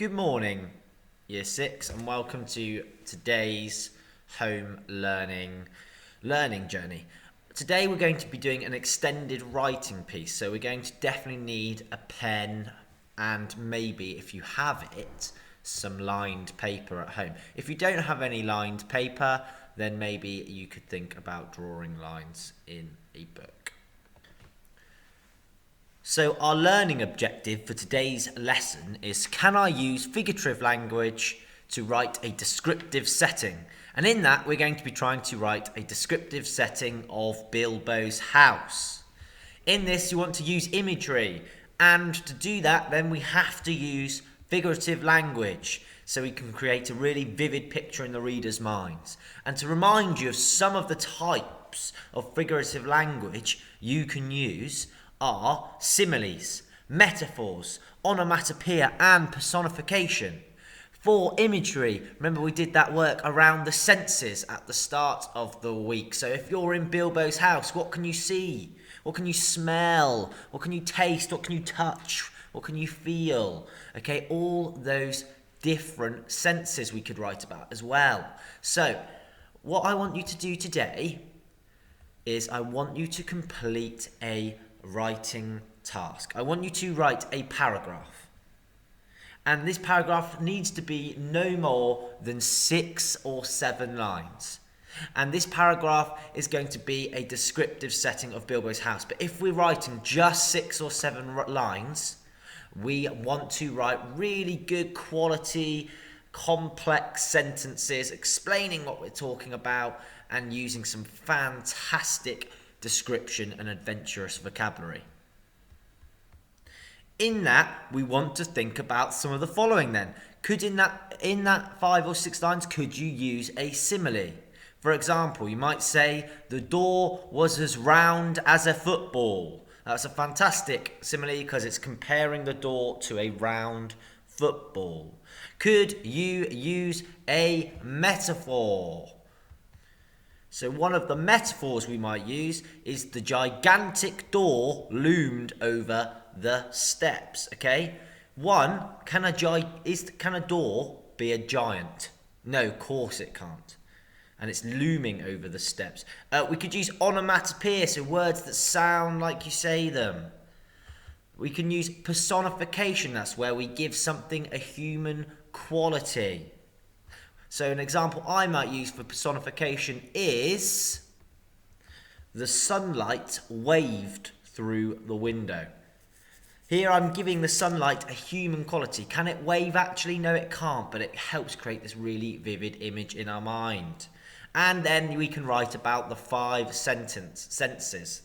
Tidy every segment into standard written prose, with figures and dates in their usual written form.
Good morning, Year 6, and welcome to today's home learning journey. Today we're going to be doing an extended writing piece, so we're going to definitely need a pen and maybe, if you have it, some lined paper at home. If you don't have any lined paper, then maybe you could think about drawing lines in a book. So our learning objective for today's lesson is, can I use figurative language to write a descriptive setting? And in that, we're going to be trying to write a descriptive setting of Bilbo's house. In this, you want to use imagery. And to do that, then we have to use figurative language so we can create a really vivid picture in the reader's minds. And to remind you of some of the types of figurative language you can use are similes, metaphors, onomatopoeia and personification. For imagery, remember we did that work around the senses at the start of the week. So if you're in Bilbo's house, what can you see? What can you smell? What can you taste? What can you touch? What can you feel? Okay, all those different senses we could write about as well. So what I want you to do today is I want you to complete a writing task. I want you to write a paragraph. And this paragraph needs to be no more than 6 or 7 lines. And this paragraph is going to be a descriptive setting of Bilbo's house. But if we're writing just 6 or 7 lines, we want to write really good quality, complex sentences explaining what we're talking about and using some fantastic description and adventurous vocabulary. In that, we want to think about some of the following then. Could in that 5 or 6 lines, could you use a simile? For example, you might say, the door was as round as a football. That's a fantastic simile because it's comparing the door to a round football. Could you use a metaphor? So one of the metaphors we might use is the gigantic door loomed over the steps. Okay, can a door be a giant? No, of course it can't. And it's looming over the steps. We could use onomatopoeia, so words that sound like you say them. We can use personification, that's where we give something a human quality. So an example I might use for personification is, the sunlight waved through the window. Here I'm giving the sunlight a human quality. Can it wave actually? No, it can't, but it helps create this really vivid image in our mind. And then we can write about the 5 senses,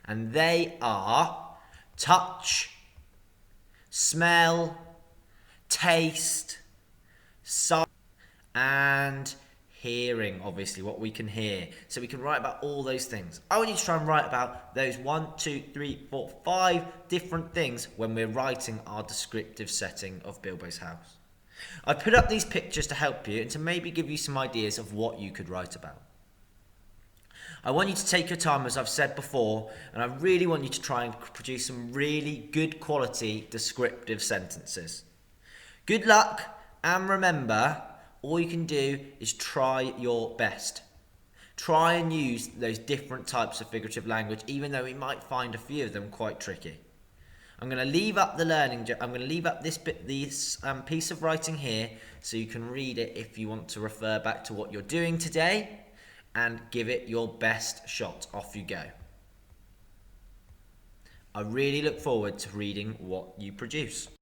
and they are touch, smell, taste, sight, and hearing, obviously, what we can hear. So we can write about all those things. I want you to try and write about those 1, 2, 3, 4, 5 different things when we're writing our descriptive setting of Bilbo's house. I've put up these pictures to help you and to maybe give you some ideas of what you could write about. I want you to take your time, as I've said before, and I really want you to try and produce some really good quality descriptive sentences. Good luck, and remember, all you can do is try your best. Try and use those different types of figurative language, even though we might find a few of them quite tricky. I'm going to leave up this piece of writing here so you can read it if you want to refer back to what you're doing today and give it your best shot. Off you go. I really look forward to reading what you produce.